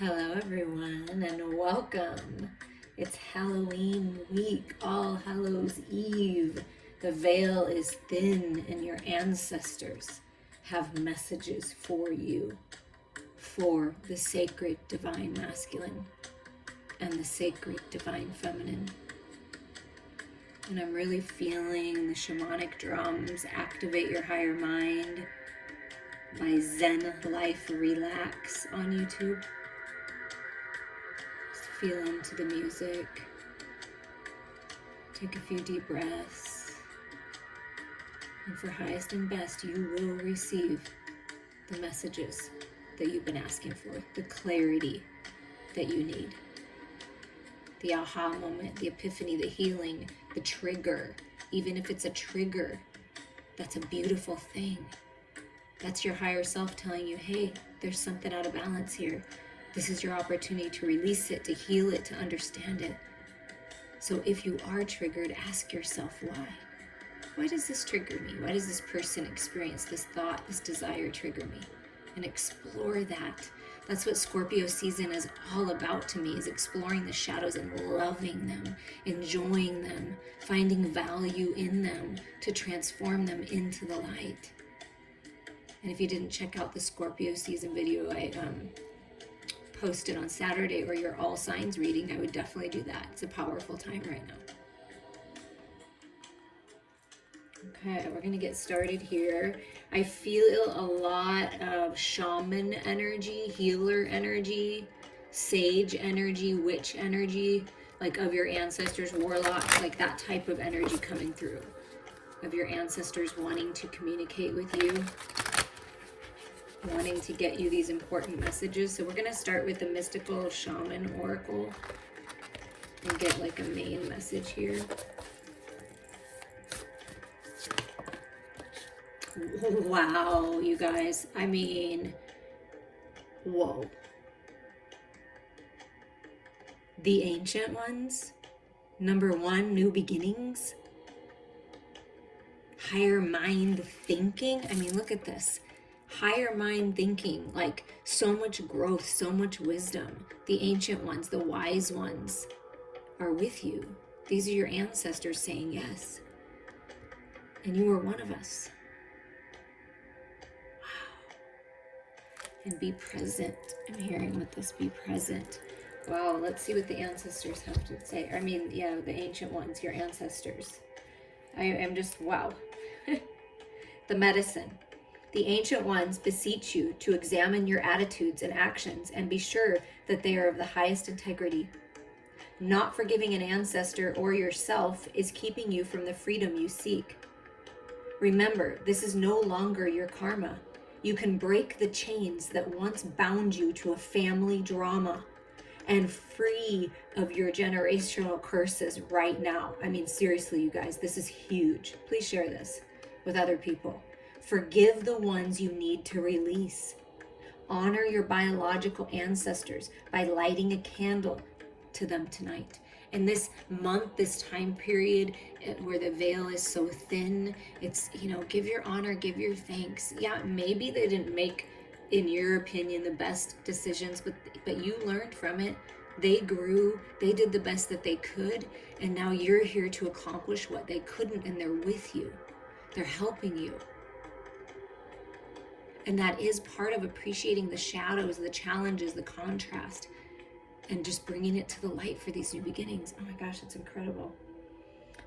Hello, everyone, and welcome. It's Halloween week, All Hallows Eve. The veil is thin, and your ancestors have messages for you, for the sacred divine masculine and the sacred divine feminine. And I'm really feeling the shamanic drums activate your higher mind by Zen Life Relax on YouTube. Feel into the music. Take a few deep breaths. And for highest and best, you will receive the messages that you've been asking for, the clarity that you need, the aha moment, the epiphany, the healing, the trigger. Even if it's a trigger, that's a beautiful thing. That's your higher self telling you, hey, there's something out of balance here. This is your opportunity to release it, to heal it, to understand it. So if you are triggered, ask yourself why. Why does this trigger me? Why does this person experience this thought, this desire trigger me? And explore that. That's what Scorpio season is all about to me, is exploring the shadows and loving them, enjoying them, finding value in them to transform them into the light. And if you didn't check out the Scorpio season video I posted on Saturday, or your all signs reading, I would definitely do that. It's a powerful time right now. Okay, we're gonna get started here. I feel a lot of shaman energy, healer energy, sage energy, witch energy, like of your ancestors, warlocks, like that type of energy coming through, of your ancestors wanting to communicate with you, wanting to get you these important messages. So we're going to start with the mystical shaman oracle and get like a main message here. Wow, you guys. I mean, whoa. The ancient ones. Number 1, new beginnings. Higher mind thinking. I mean, look at this. Higher mind thinking, like so much growth, so much wisdom. The ancient ones, the wise ones are with you. These are your ancestors saying yes. And you are one of us. Wow. And be present. I'm hearing with this, be present. Wow, let's see what the ancestors have to say. I mean, yeah, the ancient ones, your ancestors. I am just, wow. The medicine. The ancient ones beseech you to examine your attitudes and actions and be sure that they are of the highest integrity. Not forgiving an ancestor or yourself is keeping you from the freedom you seek. Remember, this is no longer your karma. You can break the chains that once bound you to a family drama and free of your generational curses right now. I mean, seriously, you guys, this is huge. Please share this with other people. Forgive the ones you need to release. Honor your biological ancestors by lighting a candle to them tonight. In this month, this time period where the veil is so thin, it's, give your honor, give your thanks. Yeah, maybe they didn't make, in your opinion, the best decisions, but you learned from it. They grew, they did the best that they could, and now you're here to accomplish what they couldn't, and they're with you. They're helping you. And that is part of appreciating the shadows, the challenges, the contrast, and just bringing it to the light for these new beginnings. Oh my gosh, it's incredible.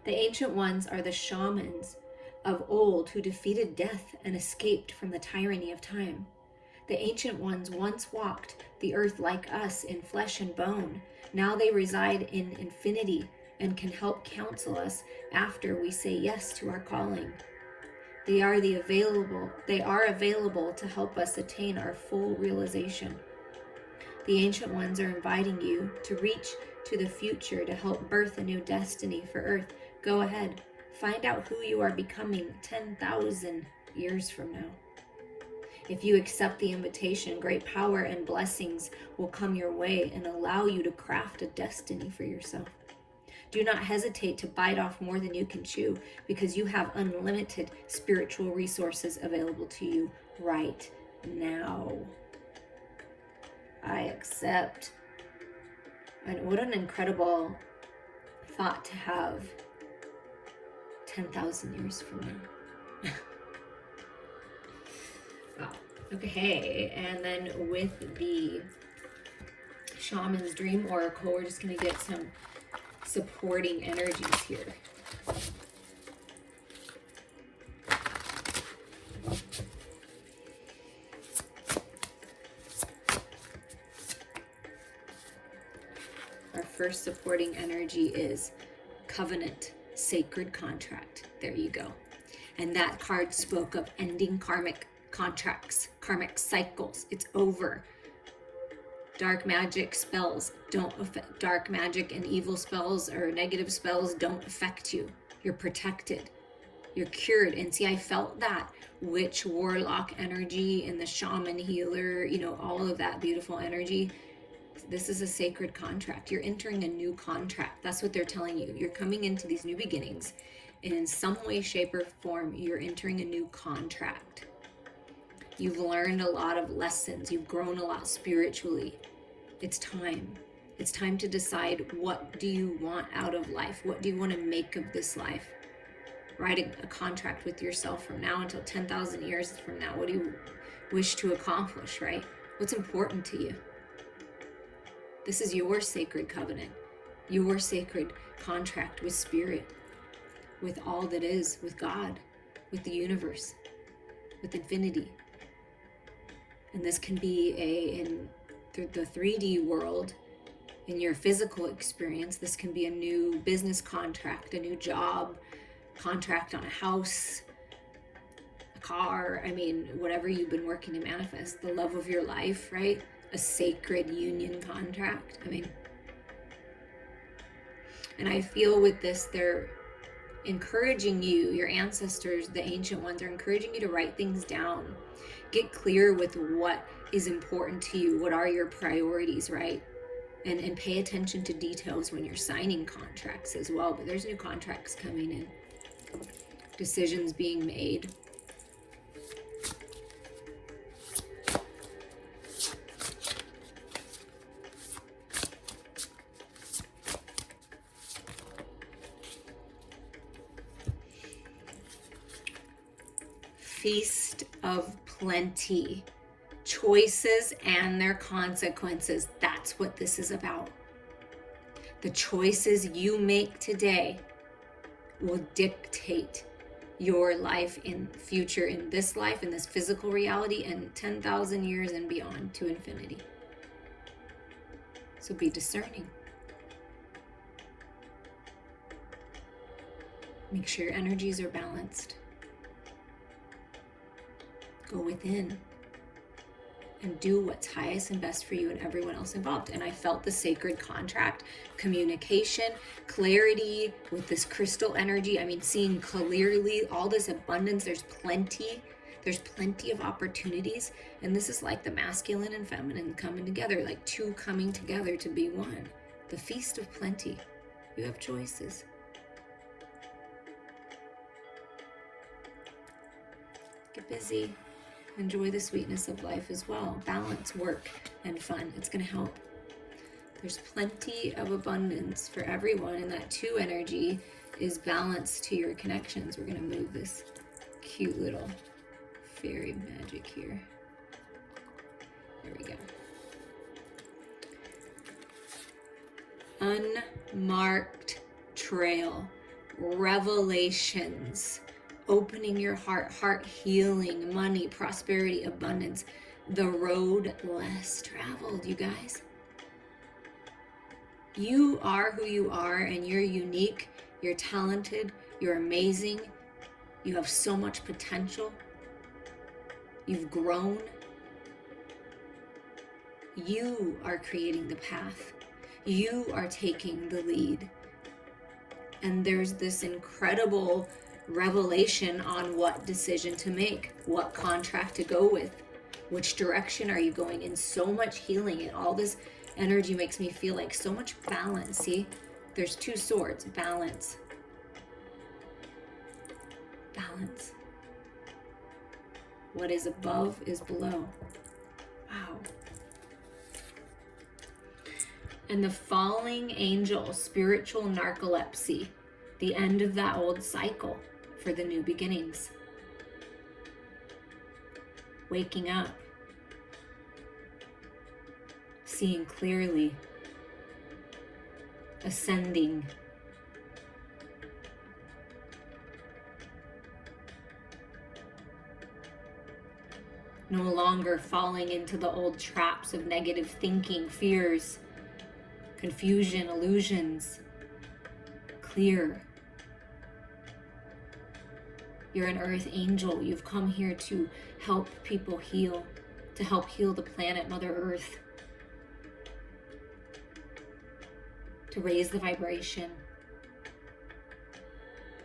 The ancient ones are the shamans of old who defeated death and escaped from the tyranny of time. The ancient ones once walked the earth like us in flesh and bone. Now they reside in infinity and can help counsel us after we say yes to our calling. They are available to help us attain our full realization. The ancient ones are inviting you to reach to the future to help birth a new destiny for Earth. Go ahead, find out who you are becoming 10,000 years from now. If you accept the invitation, great power and blessings will come your way and allow you to craft a destiny for yourself. Do not hesitate to bite off more than you can chew, because you have unlimited spiritual resources available to you right now. I accept. And what an incredible thought to have 10,000 years from now. Wow. Okay, and then with the Shaman's Dream Oracle, we're just going to get some supporting energies here. Our first supporting energy is covenant, sacred contract. There you go. And that card spoke of ending karmic contracts, karmic cycles. It's over. Dark magic spells don't affect, dark magic and evil spells or negative spells don't affect you. You're protected. You're cured. And see, I felt that witch, warlock energy and the shaman healer, you know, all of that beautiful energy. This is a sacred contract. You're entering a new contract. That's what they're telling you. You're coming into these new beginnings. And in some way, shape, or form, you're entering a new contract. You've learned a lot of lessons. You've grown a lot spiritually. It's time. It's time to decide, what do you want out of life? What do you want to make of this life? Write a contract with yourself from now until 10,000 years from now. What do you wish to accomplish, right? What's important to you? This is your sacred covenant, your sacred contract with spirit, with all that is, with God, with the universe, with infinity. And this can be in the 3D world, in your physical experience. This can be a new business contract, a new job, contract on a house, a car. I mean, whatever you've been working to manifest, the love of your life, right? A sacred union contract. I mean, and I feel with this, they're encouraging you, your ancestors, the ancient ones, are encouraging you to write things down. Get clear with what is important to you. What are your priorities, right? And pay attention to details when you're signing contracts as well. But there's new contracts coming in. Decisions being made. Feast of plenty. Choices and their consequences. That's what this is about. The choices you make today will dictate your life in future, in this life, in this physical reality, and 10,000 years and beyond to infinity. So be discerning. Make sure your energies are balanced. Go within and do what's highest and best for you and everyone else involved. And I felt the sacred contract, communication, clarity with this crystal energy. I mean, seeing clearly, all this abundance. There's plenty of opportunities. And this is like the masculine and feminine coming together, like two coming together to be one. The feast of plenty. You have choices. Get busy. Enjoy the sweetness of life as well. Balance work and fun. It's going to help. There's plenty of abundance for everyone, and that 2 energy is balance to your connections. We're going to move this cute little fairy magic here. There we go. Unmarked trail. Revelations. Opening your heart healing, money, prosperity, abundance. The road less traveled, you guys. You are who you are, and you're unique, you're talented, you're amazing. You have so much potential. You've grown. You are creating the path. You are taking the lead. And there's this incredible revelation on what decision to make, what contract to go with, which direction are you going in. So much healing, and all this energy makes me feel like so much balance. See, there's 2 swords. Balance. What is above is below. Wow. And the falling angel, spiritual narcolepsy, the end of that old cycle for the new beginnings. Waking up, seeing clearly, ascending. No longer falling into the old traps of negative thinking, fears, confusion, illusions. Clear. You're an earth angel. You've come here to help people heal, to help heal the planet, Mother Earth, to raise the vibration.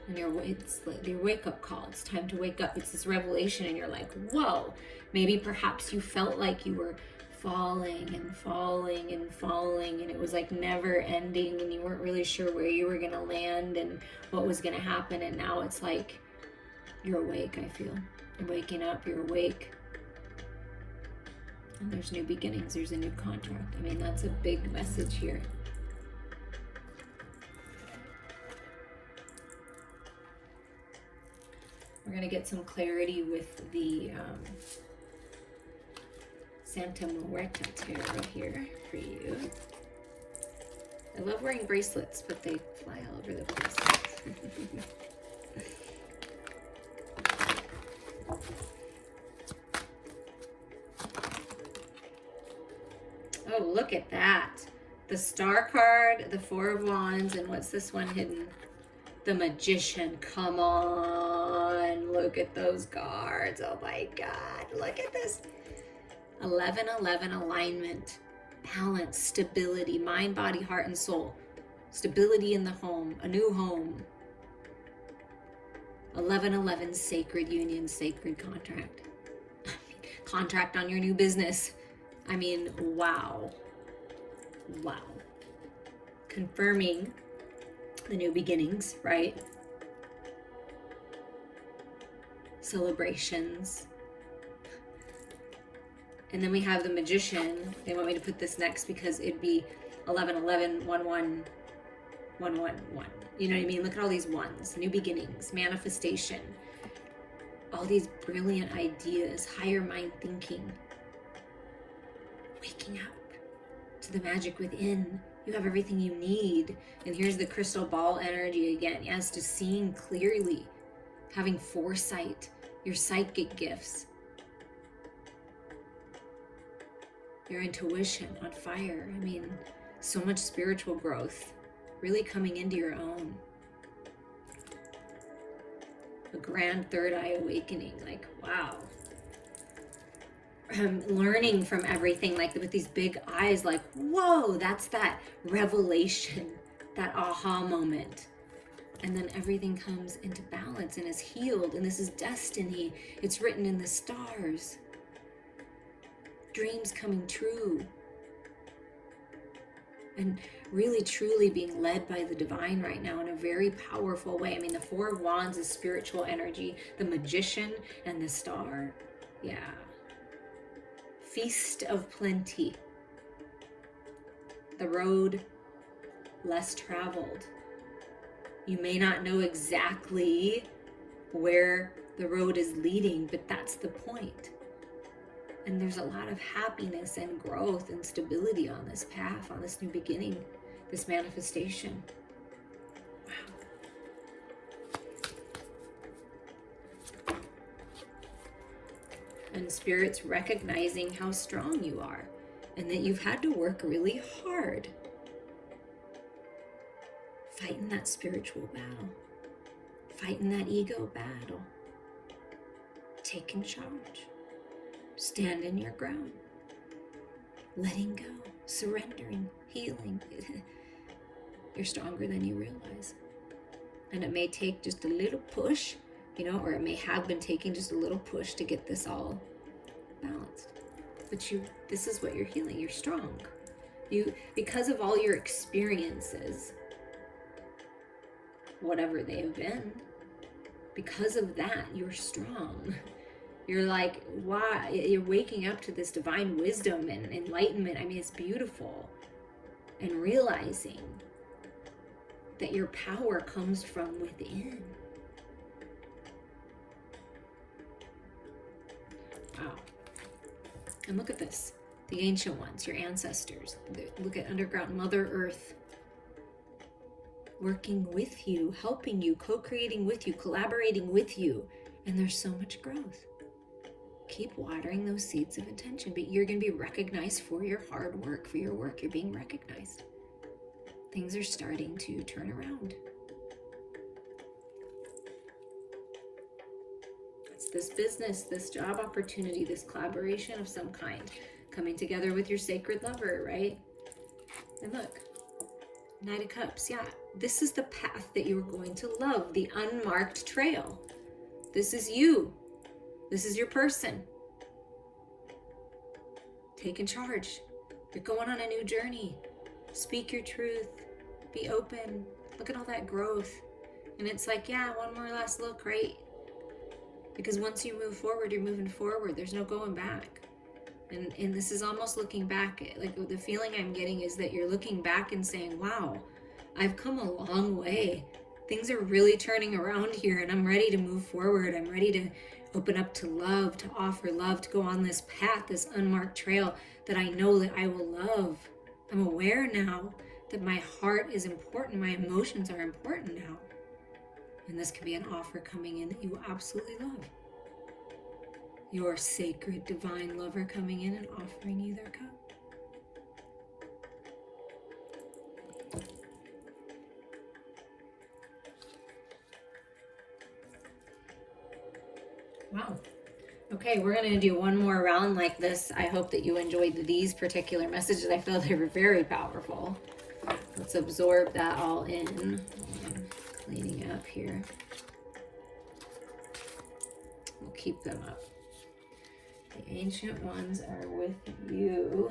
And it's your wake-up call. It's time to wake up. It's this revelation, and you're like, whoa. Maybe perhaps you felt like you were falling and falling and falling, and it was like never ending, and you weren't really sure where you were going to land and what was going to happen. And now it's like you're awake, I feel. You're waking up, you're awake. And there's new beginnings, there's a new contract. I mean, that's a big message here. We're going to get some clarity with the Santa Muerta tarot here for you. I love wearing bracelets, but they fly all over the place. Oh, look at that. The Star card, the Four of Wands, and what's this one hidden? The Magician. Come on, look at those cards. Oh my God, look at this. 11-11 alignment, balance, stability, mind, body, heart, and soul. Stability in the home, a new home. 11-11 sacred union, sacred contract. Contract on your new business. I mean, wow. Wow. Confirming the new beginnings, right? Celebrations. And then we have the Magician. They want me to put this next because it'd be 11-11, 1-1, 1-1-1. You know what I mean? Look at all these ones. New beginnings, manifestation. All these brilliant ideas, higher mind thinking. Waking up to the magic within. You have everything you need. And here's the crystal ball energy again. Yes, to seeing clearly, having foresight, your psychic gifts, your intuition on fire. I mean, so much spiritual growth, really coming into your own. A grand third eye awakening, like, wow. Learning from everything, like with these big eyes, like, whoa, that's that revelation, that aha moment. And then everything comes into balance and is healed, and this is destiny. It's written in the stars. Dreams coming true. And really, truly being led by the divine right now in a very powerful way. I mean, the Four of Wands is spiritual energy. The Magician and the Star, yeah. Feast of plenty. The road less traveled. You may not know exactly where the road is leading, but that's the point. And there's a lot of happiness and growth and stability on this path, on this new beginning, this manifestation. Wow. And Spirit's recognizing how strong you are and that you've had to work really hard fighting that spiritual battle, fighting that ego battle, taking charge, standing your ground, letting go, surrendering, healing. You're stronger than you realize. And it may take just a little push, you know, or it may have been taking just a little push to get this all balanced. But this is what you're healing. You're strong. Because of all your experiences, whatever they have been, because of that, you're strong. You're like, wow, you're waking up to this divine wisdom and enlightenment. I mean, it's beautiful. and realizing that your power comes from within. Wow. And look at this. The ancient ones, your ancestors. Look at underground Mother Earth working with you, helping you, co-creating with you, collaborating with you. And there's so much growth. Keep watering those seeds of intention, but you're going to be recognized for your hard work, for your work. You're being recognized. Things are starting to turn around. It's this business, this job opportunity, this collaboration of some kind, coming together with your sacred lover, right? And look, Knight of Cups, yeah. This is the path that you're going to love, the unmarked trail. This is you. This is your person. Taking charge. You're going on a new journey. Speak your truth. Be open. Look at all that growth. And it's like, yeah, one more last look, right? Because once you move forward, you're moving forward. There's no going back. And this is almost looking back. Like the feeling I'm getting is that you're looking back and saying, wow, I've come a long way. Things are really turning around here and I'm ready to move forward. I'm ready to open up to love, to offer love, to go on this path, this unmarked trail that I know that I will love. I'm aware now that my heart is important. My emotions are important now. And this could be an offer coming in that you absolutely love. Your sacred divine lover coming in and offering you their cup. Wow. Okay, we're going to do one more round like this. I hope that you enjoyed these particular messages. I feel they were very powerful. Let's absorb that all in. I'm cleaning up here. We'll keep them up. The ancient ones are with you.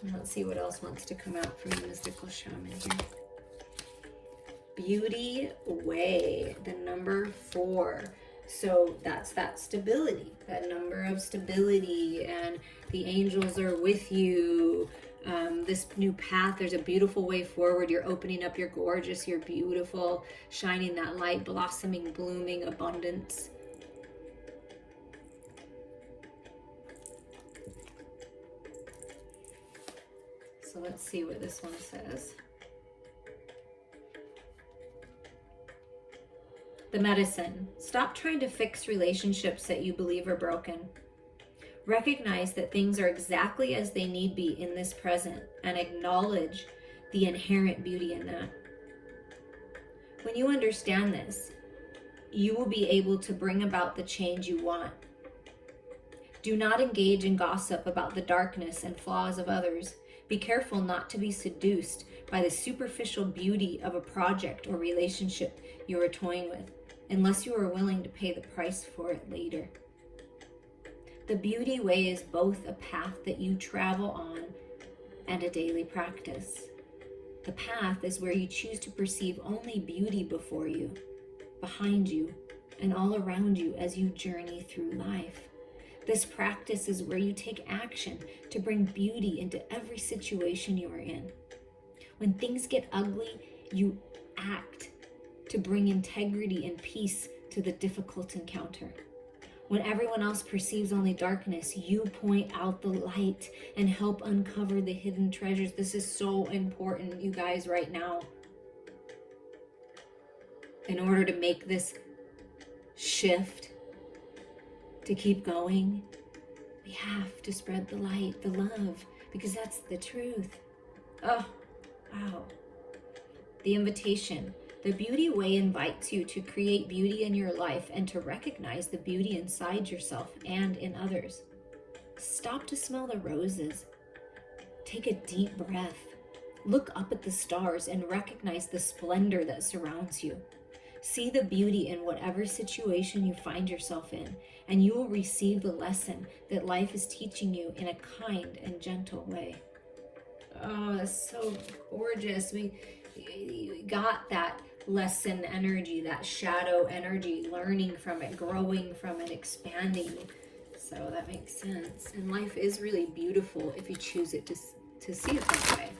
And let's see what else wants to come out from the mystical shaman here. Beauty away, the number 4. So that's that stability, that number of stability, and the angels are with you. This new path, there's a beautiful way forward. You're opening up, you're gorgeous, you're beautiful, shining that light, blossoming, blooming, abundance. So let's see what this one says. The medicine. Stop trying to fix relationships that you believe are broken. Recognize that things are exactly as they need be in this present and acknowledge the inherent beauty in that. When you understand this, you will be able to bring about the change you want. Do not engage in gossip about the darkness and flaws of others. Be careful not to be seduced by the superficial beauty of a project or relationship you are toying with, unless you are willing to pay the price for it later. The beauty way is both a path that you travel on and a daily practice. The path is where you choose to perceive only beauty before you, behind you, and all around you as you journey through life. This practice is where you take action to bring beauty into every situation you are in. When things get ugly, you act to bring integrity and peace to the difficult encounter. When everyone else perceives only darkness, you point out the light and help uncover the hidden treasures. This is so important, you guys, right now. In order to make this shift, to keep going, we have to spread the light, the love, because that's the truth. Oh, wow. The invitation. The beauty way invites you to create beauty in your life and to recognize the beauty inside yourself and in others. Stop to smell the roses. Take a deep breath. Look up at the stars and recognize the splendor that surrounds you. See the beauty in whatever situation you find yourself in, and you will receive the lesson that life is teaching you in a kind and gentle way. Oh, that's so gorgeous. We got that lesson energy, that shadow energy, learning from it, growing from it, expanding. So that makes sense. And life is really beautiful if you choose it to see it that way.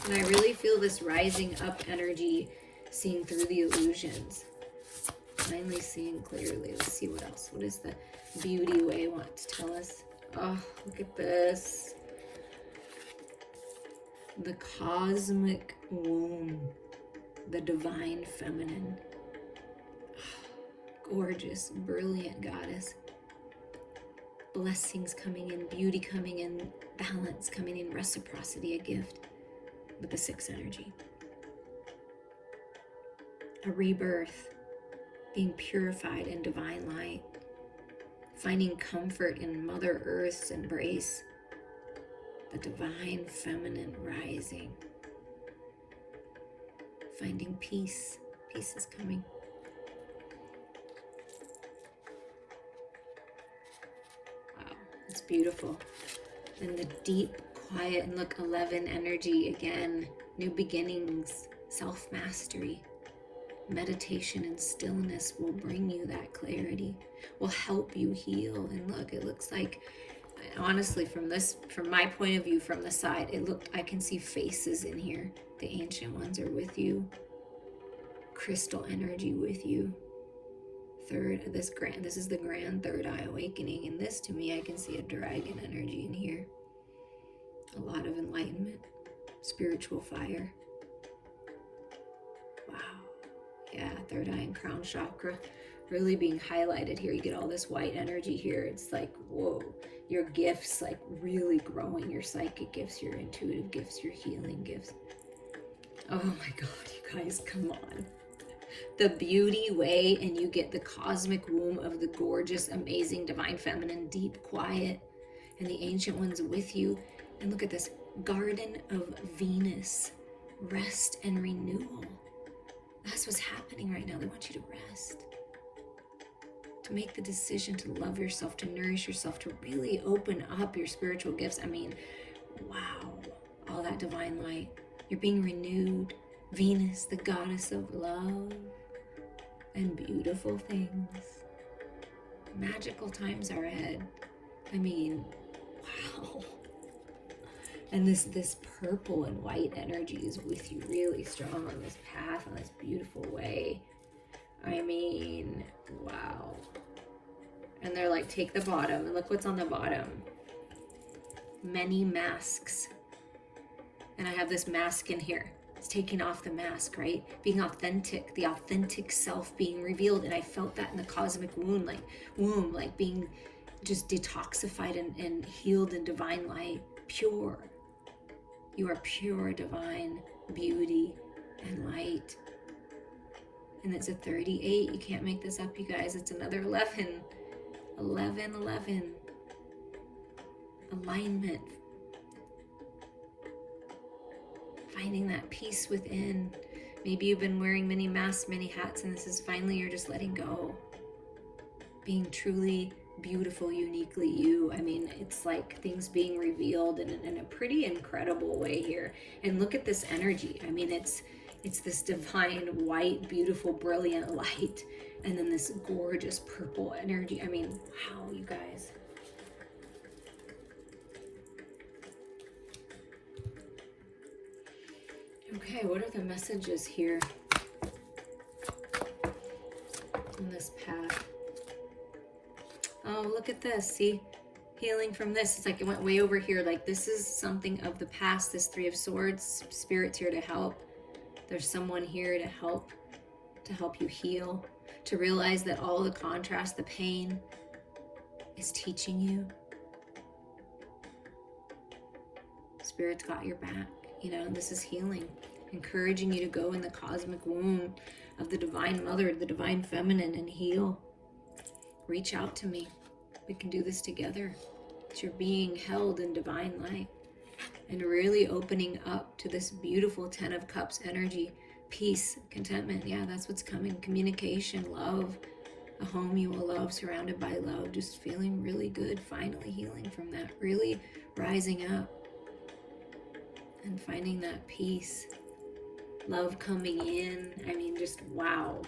And I really feel this rising up energy, seeing through the illusions. Finally seeing clearly. Let's see what else. What does the beauty way want to tell us? Oh, look at this. The cosmic womb. The divine feminine. Gorgeous, brilliant goddess. Blessings coming in, beauty coming in, balance coming in, reciprocity, a gift with the 6 energy. A rebirth, being purified in divine light, finding comfort in Mother Earth's embrace, the divine feminine rising, finding peace. Peace is coming. Wow, it's beautiful. And the deep, quiet, and look, 11 energy again, new beginnings, self-mastery. Meditation and stillness will bring you that clarity, will help you heal. And look, it looks like, honestly, from my point of view, from the side, I can see faces in here. The ancient ones are with you. Crystal energy with you. This is the grand third eye awakening. And this, to me, I can see a dragon energy in here. A lot of enlightenment, spiritual fire. Wow. Yeah, third eye and crown chakra really being highlighted here. You get all this white energy here. It's like, whoa, your gifts like really growing, your psychic gifts, your intuitive gifts, your healing gifts. Oh my God, you guys, come on. The beauty way, and you get the cosmic womb of the gorgeous, amazing, divine feminine, deep, quiet, and the ancient ones with you. And look at this, Garden of Venus, rest and renewal. That's what's happening right now. They want you to rest, to make the decision to love yourself, to nourish yourself, to really open up your spiritual gifts. I mean, wow, all that divine light. You're being renewed. Venus, the goddess of love and beautiful things. Magical times are ahead. I mean, wow. And this purple and white energy is with you really strong on this path, on this beautiful way. I mean, wow. And they're like, take the bottom, and look what's on the bottom. Many masks. And I have this mask in here. It's taking off the mask, right? Being authentic, the authentic self being revealed. And I felt that in the cosmic womb, like being just detoxified and healed in divine light, pure. You are pure divine beauty and light. And it's a 38. You can't make this up, you guys. It's another 11. 11, 11. Alignment. Finding that peace within. Maybe you've been wearing many masks, many hats, and this is finally you're just letting go. Being truly beautiful, uniquely you. I mean, it's like things being revealed in a pretty incredible way here. And look at this energy. I mean, it's this divine, white, beautiful, brilliant light. And then this gorgeous purple energy. I mean, wow, you guys. Okay, what are the messages here on this path? Oh, look at this. See, healing from this. It's like it went way over here. Like this is something of the past, this 3 of Swords. Spirit's here to help. There's someone here to help you heal, to realize that all the contrast, the pain is teaching you. Spirit's got your back. You know, this is healing, encouraging you to go in the cosmic womb of the Divine Mother, the Divine Feminine, and heal. Reach out to me. We can do this together. You're being held in divine light and really opening up to this beautiful 10 of Cups energy, peace, contentment. Yeah, that's what's coming. Communication, love, a home you will love, surrounded by love, just feeling really good, finally healing from that, really rising up. And finding that peace, love coming in. I mean, just wow.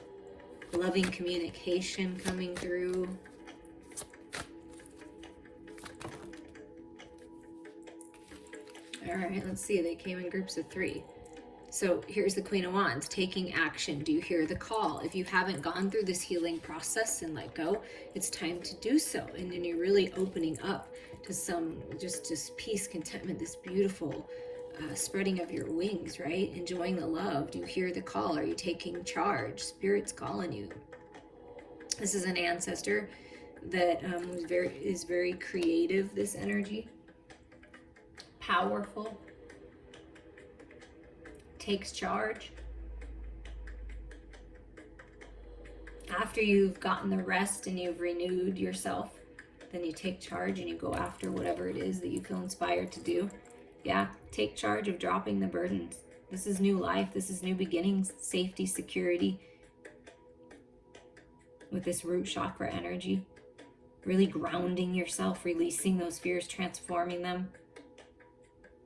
loving communication coming through. All right, let's see. They came in groups of 3. So here's the Queen of Wands, taking action. Do you hear the call? If you haven't gone through this healing process and let go, it's time to do so. And then you're really opening up to some just peace, contentment, this beautiful spreading of your wings, right? Enjoying the love. Do you hear the call? Are you taking charge? Spirit's calling you. This is an ancestor that is very creative, this energy. Powerful. Takes charge. After you've gotten the rest and you've renewed yourself, then you take charge and you go after whatever it is that you feel inspired to do. Yeah, take charge of dropping the burdens. This is new life. This is new beginnings, safety, security. With this root chakra energy, really grounding yourself, releasing those fears, transforming them,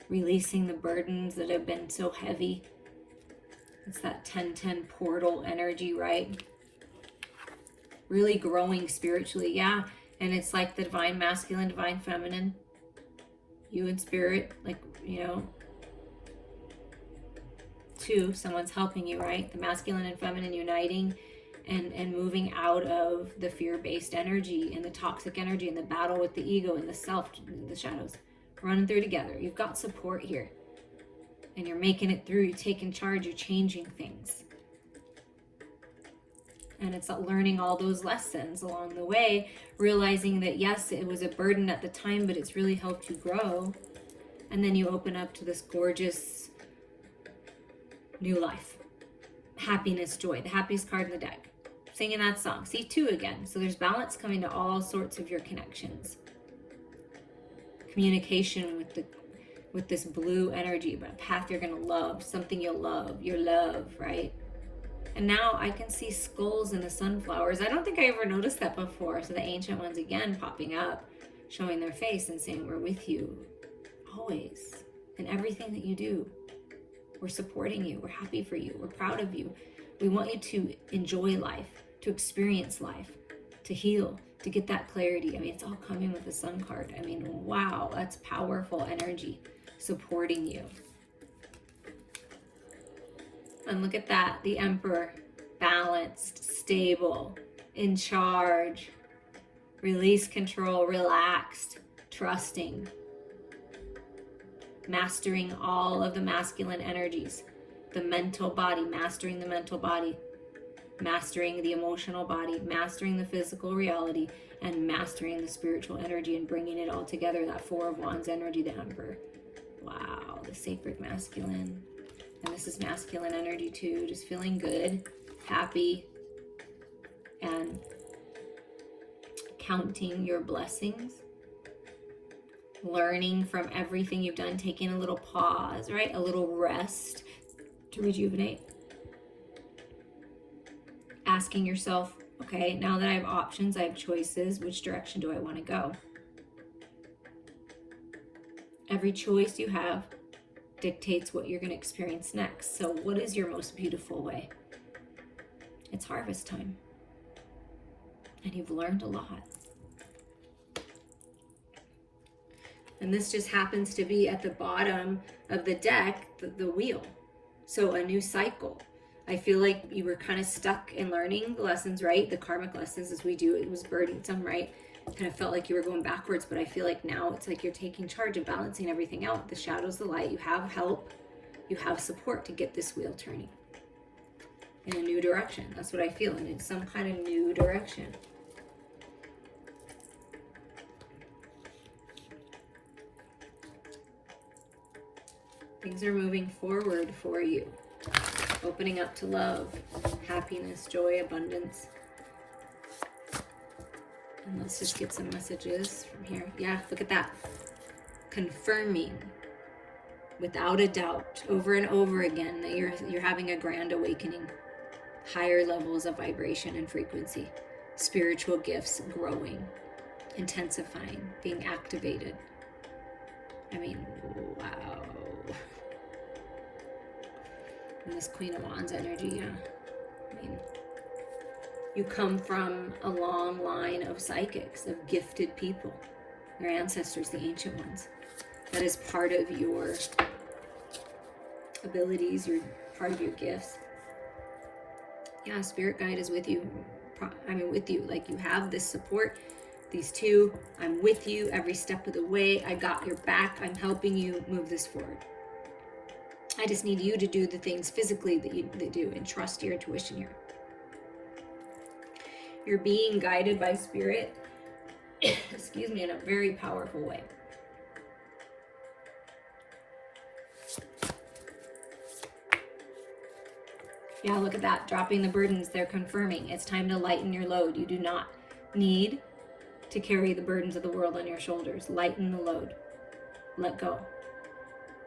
releasing the burdens that have been so heavy. It's that 10-10 portal energy, right? Really growing spiritually, yeah. And it's like the divine masculine, divine feminine. You in spirit, like, you know, 2, someone's helping you, right? The masculine and feminine uniting and moving out of the fear-based energy and the toxic energy and the battle with the ego and the self, the shadows. Running through together. You've got support here. And you're making it through. You're taking charge. You're changing things. And it's learning all those lessons along the way, realizing that yes, it was a burden at the time, but it's really helped you grow. And then you open up to this gorgeous new life. Happiness, joy, the happiest card in the deck. Singing that song. See, 2 again. So there's balance coming to all sorts of your connections. Communication with this blue energy, but a path you're gonna love, something you'll love, your love, right? And now I can see skulls in the sunflowers. I don't think I ever noticed that before. So the ancient ones again popping up, showing their face and saying, we're with you always in everything that you do. We're supporting you. We're happy for you. We're proud of you. We want you to enjoy life, to experience life, to heal, to get that clarity. I mean, it's all coming with the Sun card. I mean, wow, that's powerful energy supporting you. And look at that, the Emperor, balanced, stable, in charge, release control, relaxed, trusting, mastering all of the masculine energies, the mental body, mastering the mental body, mastering the emotional body, mastering the physical reality, and mastering the spiritual energy and bringing it all together, that 4 of Wands energy, the Emperor. Wow, the sacred masculine. And this is masculine energy too, just feeling good, happy, and counting your blessings, learning from everything you've done, taking a little pause, right? A little rest to rejuvenate. Asking yourself, okay, now that I have options, I have choices, which direction do I want to go? Every choice you have dictates what you're going to experience next. So what is your most beautiful way? It's harvest time. And you've learned a lot. And this just happens to be at the bottom of the deck, the wheel. So a new cycle. I feel like you were kind of stuck in learning the lessons, right? The karmic lessons as we do. It was burdensome, right? Kind of felt like you were going backwards, but I feel like now it's like you're taking charge and balancing everything out. The shadows, the light, you have help, you have support to get this wheel turning in a new direction. That's what I feel, and in some kind of new direction. Things are moving forward for you. Opening up to love, happiness, joy, abundance. And let's just get some messages from here. Yeah, look at that. Confirming without a doubt over and over again that you're having a grand awakening. Higher levels of vibration and frequency. Spiritual gifts growing, intensifying, being activated. I mean, wow. And this Queen of Wands energy, yeah. I mean, You come from a long line of psychics, of gifted people, your ancestors, the ancient ones. That is part of your abilities, part of your gifts. Yeah, spirit guide is with you. With you. Like, you have this support. These two, I'm with you every step of the way. I got your back. I'm helping you move this forward. I just need you to do the things physically that you do, and trust your intuition here. You're being guided by spirit, excuse me, in a very powerful way. Yeah, look at that. Dropping the burdens, they're confirming. It's time to lighten your load. You do not need to carry the burdens of the world on your shoulders. Lighten the load. Let go.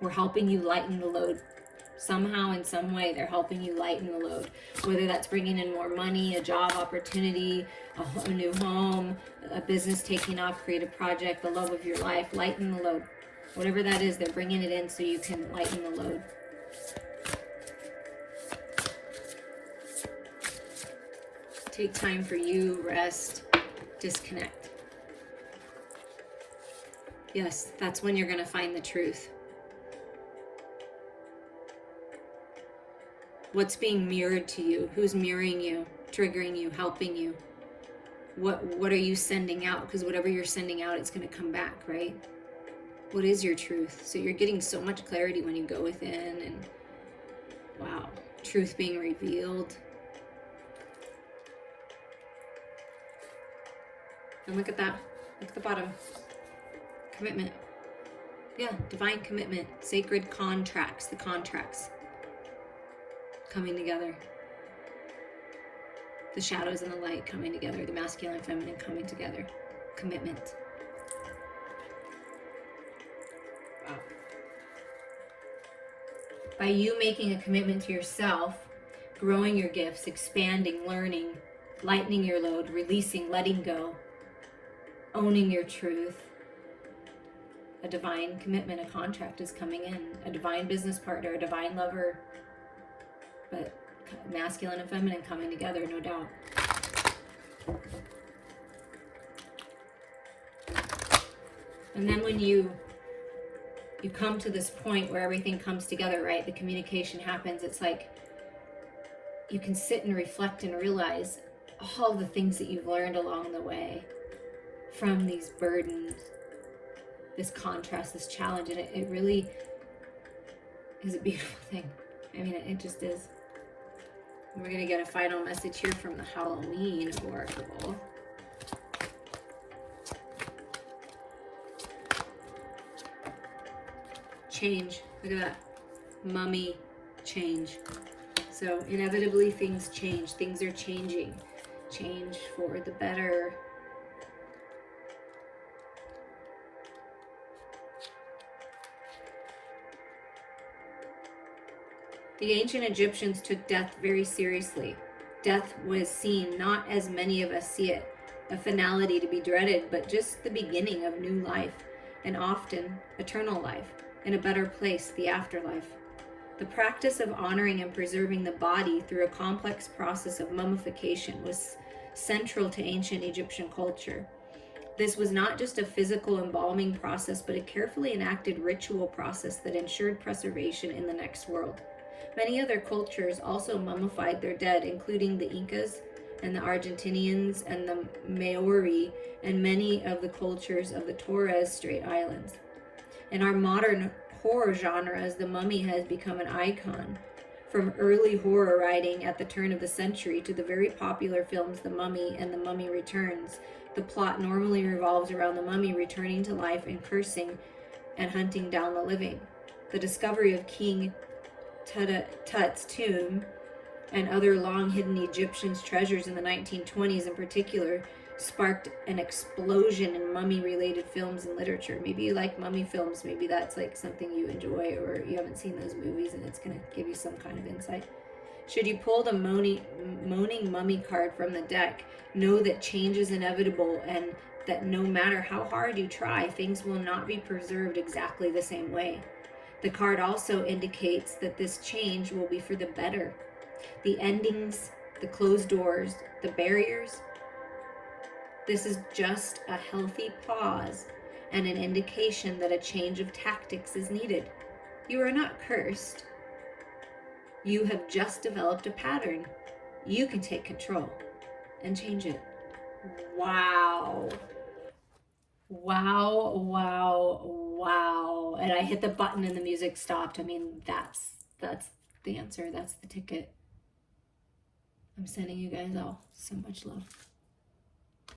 We're helping you lighten the load. Somehow, in some way, they're helping you lighten the load. Whether that's bringing in more money, a job opportunity, a new home, a business taking off, creative project, the love of your life. Lighten the load. Whatever that is, they're bringing it in so you can lighten the load. Take time for you, rest, disconnect. Yes, that's when you're going to find the truth. What's being mirrored to you? Who's mirroring you, triggering you, helping you? What are you sending out? Because whatever you're sending out, it's going to come back, right? What is your truth? So you're getting so much clarity when you go within, and wow, truth being revealed. And look at that. Look at the bottom. Commitment. Yeah, divine commitment. Sacred contracts. The contracts coming together. The shadows and the light coming together. The masculine and feminine coming together. Commitment. Wow. By you making a commitment to yourself, growing your gifts, expanding, learning, lightening your load, releasing, letting go, owning your truth, a divine commitment, a contract is coming in. A divine business partner, a divine lover, but masculine and feminine coming together, no doubt. And then when you come to this point where everything comes together, right? The communication happens. It's like you can sit and reflect and realize all the things that you've learned along the way from these burdens, this contrast, this challenge, and it really is a beautiful thing. I mean, it just is. We're going to get a final message here from the Halloween Oracle. Change. Look at that. Mummy, change. So inevitably things change. Things are changing. Change for the better. The ancient Egyptians took death very seriously. Death was seen not as many of us see it, a finality to be dreaded, but just the beginning of new life, and often eternal life, in a better place, the afterlife. The practice of honoring and preserving the body through a complex process of mummification was central to ancient Egyptian culture. This was not just a physical embalming process, but a carefully enacted ritual process that ensured preservation in the next world. Many other cultures also mummified their dead, including the Incas and the Argentinians and the Maori, and many of the cultures of the Torres Strait Islands. In our modern horror genres, the mummy has become an icon. From early horror writing at the turn of the century to the very popular films The Mummy and The Mummy Returns, the plot normally revolves around the mummy returning to life and cursing and hunting down the living. The discovery of King Tut's tomb and other long-hidden Egyptian treasures in the 1920s in particular sparked an explosion in mummy-related films and literature. Maybe you like mummy films. Maybe that's like something you enjoy, or you haven't seen those movies and it's going to give you some kind of insight. Should you pull the moaning mummy card from the deck, know that change is inevitable and that no matter how hard you try, things will not be preserved exactly the same way. The card also indicates that this change will be for the better. The endings the closed doors, the barriers. This is just a healthy pause and an indication that a change of tactics is needed. You are not cursed. You have just developed a pattern. You can take control and change it. Wow. Wow, wow, wow. And I hit the button and the music stopped. I mean, that's the answer. That's the ticket. I'm sending you guys all so much love.